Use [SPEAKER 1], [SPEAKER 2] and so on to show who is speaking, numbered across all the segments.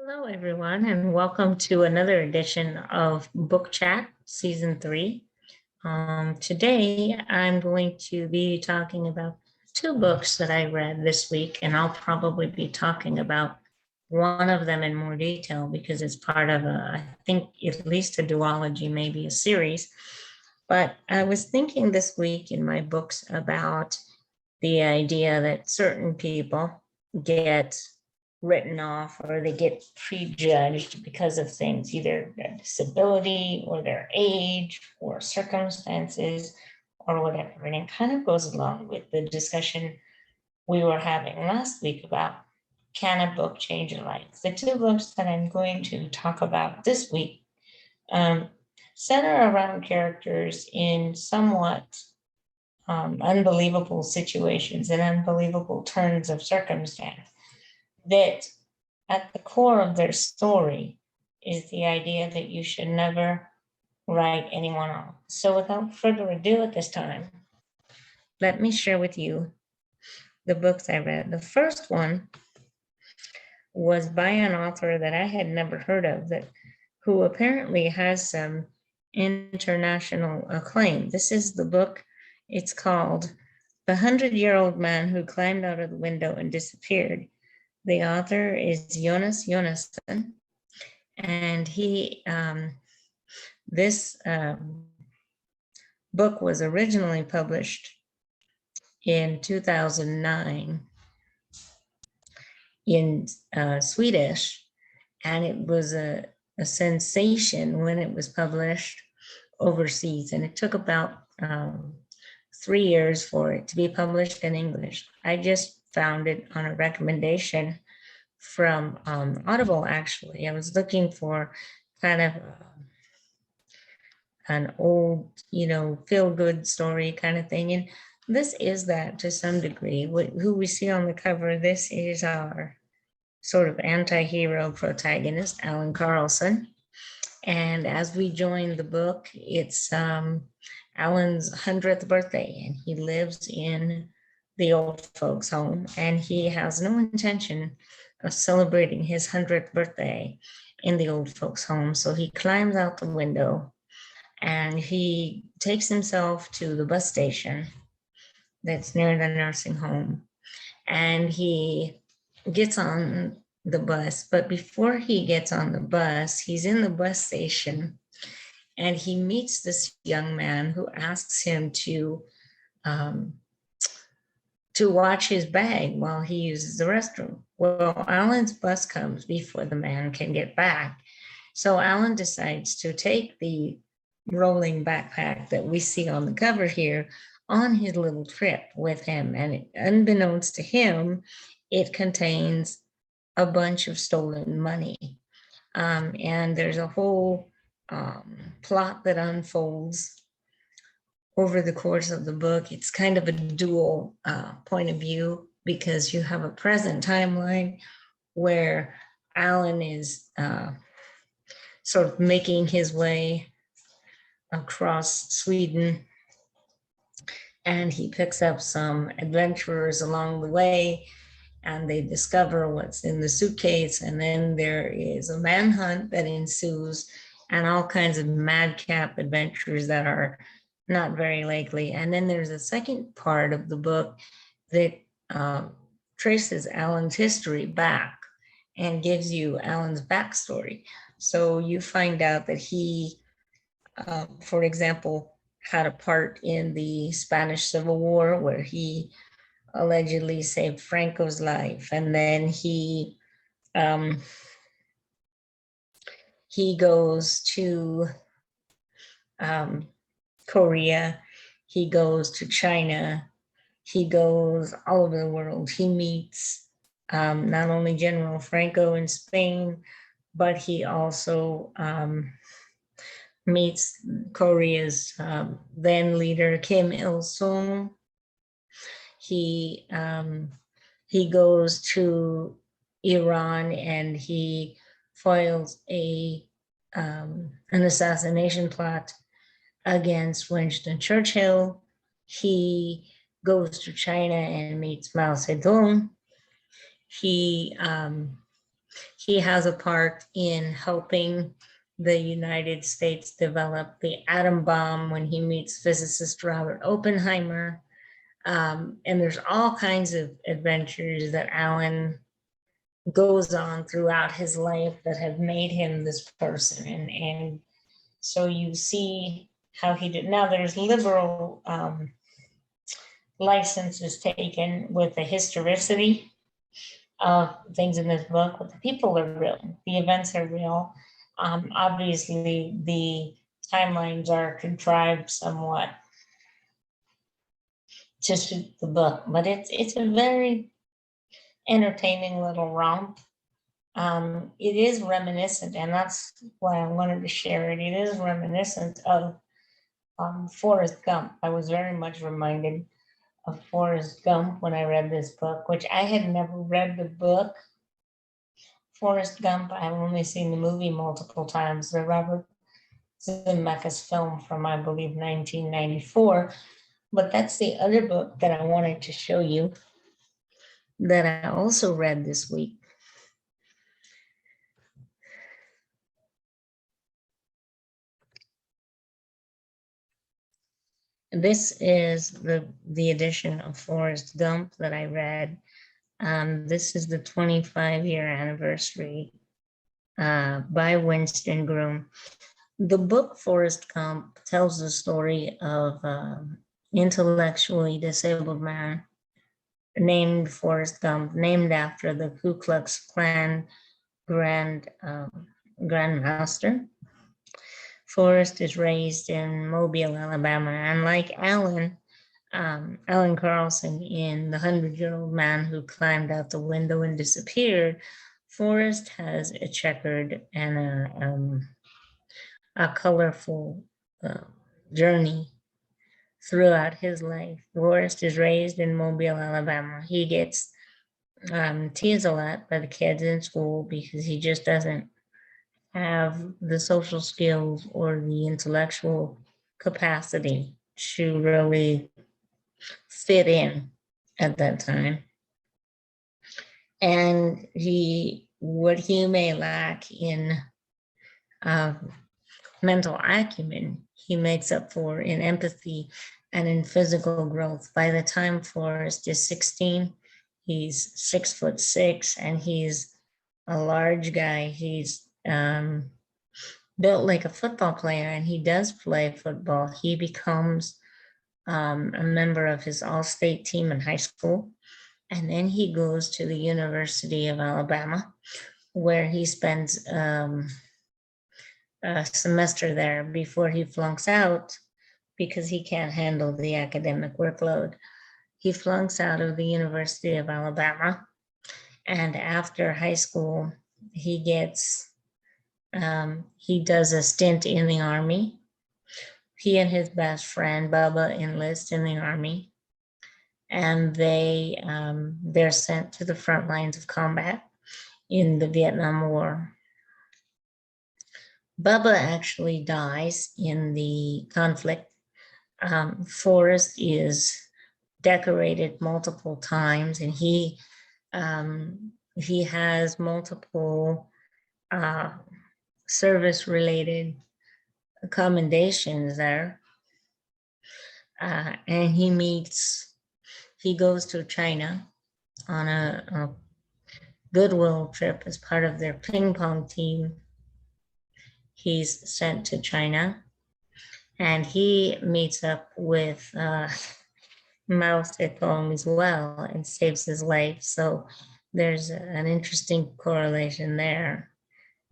[SPEAKER 1] Hello, everyone, and welcome to another edition of Book Chat Season 3. Today, I'm going to be talking about two books that I read this week, and I'll probably be talking about one of them in more detail because it's part of I think, at least a duology, maybe a series. But I was thinking this week in my books about the idea that certain people get written off or they get prejudged because of things, either their disability or their age or circumstances or whatever. And it kind of goes along with the discussion we were having last week about, can a book change your life? The two books that I'm going to talk about this week center around characters in somewhat unbelievable situations and unbelievable turns of circumstance, that at the core of their story is the idea that you should never write anyone off. So without further ado at this time, let me share with you the books I read. The first one was by an author that I had never heard of, who apparently has some international acclaim. This is the book. It's called The 100-Year-Old Man Who Climbed Out of the Window and Disappeared. The author is Jonas, Jonasson, and this book was originally published in 2009 in Swedish, and it was a sensation when it was published overseas, and it took about 3 years for it to be published in English. I just found it on a recommendation from Audible, actually. I was looking for kind of an old, feel-good story kind of thing. And this is that to some degree. Who we see on the cover, this is our sort of anti-hero protagonist, Alan Carlson. And as we join the book, it's Alan's 100th birthday, and he lives in the old folks' home, and he has no intention of celebrating his 100th birthday in the old folks' home. So he climbs out the window and he takes himself to the bus station that's near the nursing home, and he gets on the bus. But before he gets on the bus, he's in the bus station and he meets this young man who asks him to watch his bag while he uses the restroom. Well, Alan's bus comes before the man can get back. So Alan decides to take the rolling backpack that we see on the cover here on his little trip with him. And unbeknownst to him, it contains a bunch of stolen money. And there's a whole plot that unfolds over the course of the book. It's kind of a dual point of view, because you have a present timeline where Alan is sort of making his way across Sweden, and he picks up some adventurers along the way, and they discover what's in the suitcase, and then there is a manhunt that ensues, and all kinds of madcap adventures that are not very likely. And then there's a second part of the book that traces Alan's history back and gives you Alan's backstory. So you find out that he, for example, had a part in the Spanish Civil War where he allegedly saved Franco's life. And then he goes to Korea, he goes to China, he goes all over the world. He meets not only General Franco in Spain, but he also meets Korea's then leader, Kim Il-sung. He goes to Iran and he foils an assassination plot against Winston Churchill. He goes to China and meets Mao Zedong. He he has a part in helping the United States develop the atom bomb when he meets physicist Robert Oppenheimer. And there's all kinds of adventures that Alan goes on throughout his life that have made him this person. And so you see how he did. Now there's liberal licenses taken with the historicity of things in this book, but the people are real. The events are real. Obviously, the timelines are contrived somewhat to suit the book, but it's a very entertaining little romp. It is reminiscent, and that's why I wanted to share it. It is reminiscent of Forrest Gump. I was very much reminded of Forrest Gump when I read this book, which I had never read the book. Forrest Gump, I've only seen the movie multiple times. The Robert Zemeckis film from, I believe, 1994. But that's the other book that I wanted to show you that I also read this week. This is the edition of Forrest Gump that I read. This is the 25-year anniversary by Winston Groom. The book Forrest Gump tells the story of an intellectually disabled man named Forrest Gump, named after the Ku Klux Klan Grandmaster. Forrest is raised in Mobile, Alabama, and like Alan Carlson in The 100-Year-Old Man Who Climbed Out the Window and Disappeared, Forrest has a checkered and a colorful journey throughout his life. Forrest is raised in Mobile, Alabama. He gets teased a lot by the kids in school because he just doesn't have the social skills or the intellectual capacity to really fit in at that time. And what he may lack in mental acumen, he makes up for in empathy and in physical growth. By the time Forrest is 16, he's 6'6", and he's a large guy. He's built like a football player, and he does play football. He becomes a member of his all-state team in high school, and then he goes to the University of Alabama, where he spends a semester there before he flunks out because he can't handle the academic workload. He flunks out of the University of Alabama, and after high school, he does a stint in the Army. He and his best friend, Bubba, enlist in the Army, and they're sent to the front lines of combat in the Vietnam War. Bubba actually dies in the conflict. Forrest is decorated multiple times, and he has multiple service-related commendations there. And he goes to China on a goodwill trip as part of their ping pong team. He's sent to China, and he meets up with Mao Zedong as well and saves his life. So there's an interesting correlation there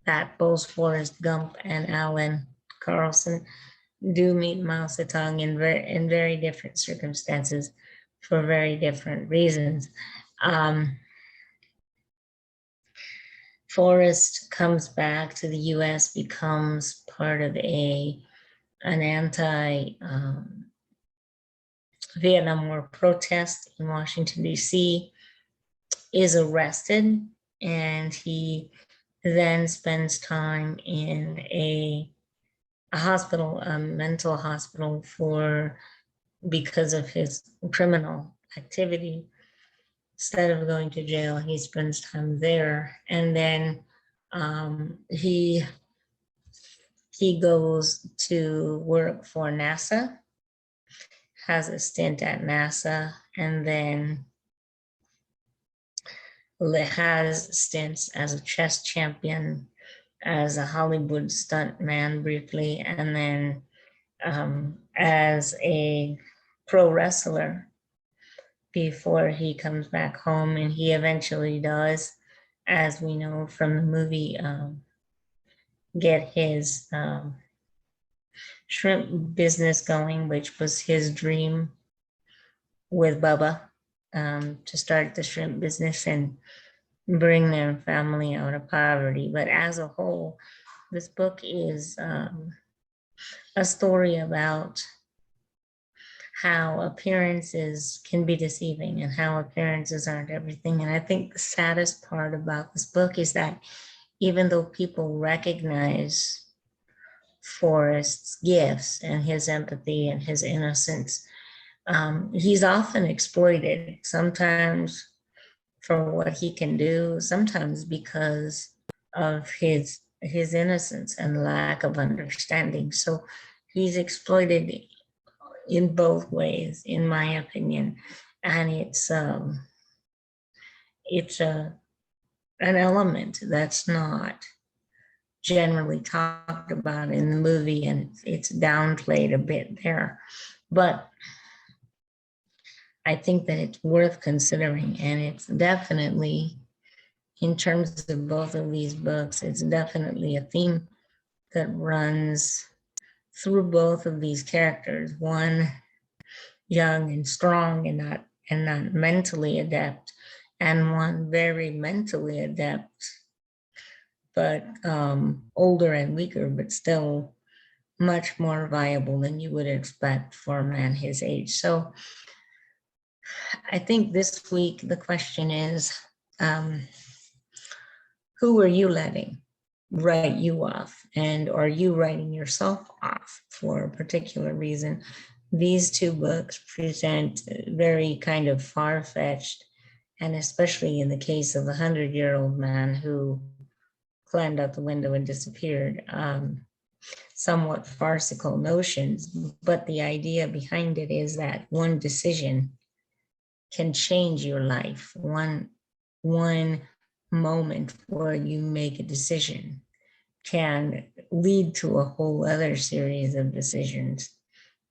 [SPEAKER 1] that both Forrest Gump and Alan Carlson do meet Mao Zedong in very different circumstances for very different reasons. Forrest comes back to the US, becomes part of an anti-Vietnam War protest in Washington, D.C., is arrested, and he then spends time in a hospital, a mental hospital, because of his criminal activity. Instead of going to jail, he spends time there. And then He goes to work for NASA, has a stint at NASA, and then has stints as a chess champion, as a Hollywood stuntman briefly, and then as a pro wrestler before he comes back home. And he eventually does, as we know from the movie, get his shrimp business going, which was his dream with Bubba, to start the shrimp business and bring their family out of poverty. But as a whole, this book is a story about how appearances can be deceiving and how appearances aren't everything. And I think the saddest part about this book is that even though people recognize Forrest's gifts and his empathy and his innocence, he's often exploited, sometimes for what he can do, sometimes because of his innocence and lack of understanding. So he's exploited in both ways, in my opinion, and it's an element that's not generally talked about in the movie, and it's downplayed a bit there. But I think that it's worth considering, and it's definitely, in terms of both of these books, it's definitely a theme that runs through both of these characters. One young and strong and not mentally adept, and one very mentally adept, but older and weaker, but still much more viable than you would expect for a man his age. So I think this week the question is, who are you letting write you off? And are you writing yourself off for a particular reason? These two books present very kind of far-fetched, and especially in the case of the 100-year-old man who climbed out the window and disappeared, somewhat farcical notions. But the idea behind it is that one decision can change your life. One moment where you make a decision can lead to a whole other series of decisions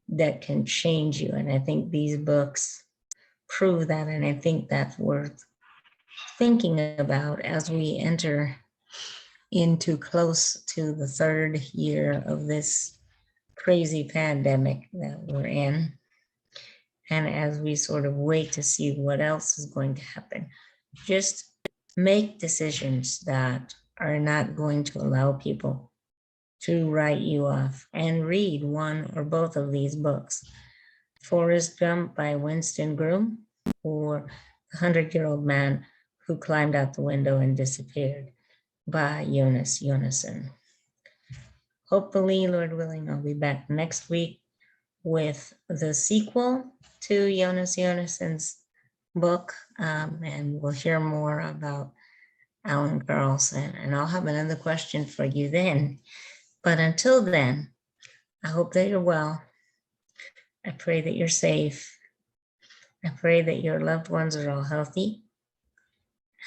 [SPEAKER 1] that can change you. And I think these books prove that. And I think that's worth thinking about as we enter into close to the third year of this crazy pandemic that we're in. And as we sort of wait to see what else is going to happen, just make decisions that are not going to allow people to write you off, and read one or both of these books. Forrest Gump by Winston Groom, or The 100-Year-Old Man Who Climbed Out the Window and Disappeared by Jonas, Jonasson. Hopefully, Lord willing, I'll be back next week with the sequel to Jonas Jonasson's book, and we'll hear more about Alan Carlson, and I'll have another question for you then. But until then, I hope that you're well. I pray that you're safe. I pray that your loved ones are all healthy,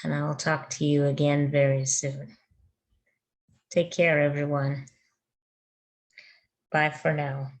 [SPEAKER 1] and I'll talk to you again very soon. Take care, everyone. Bye for now.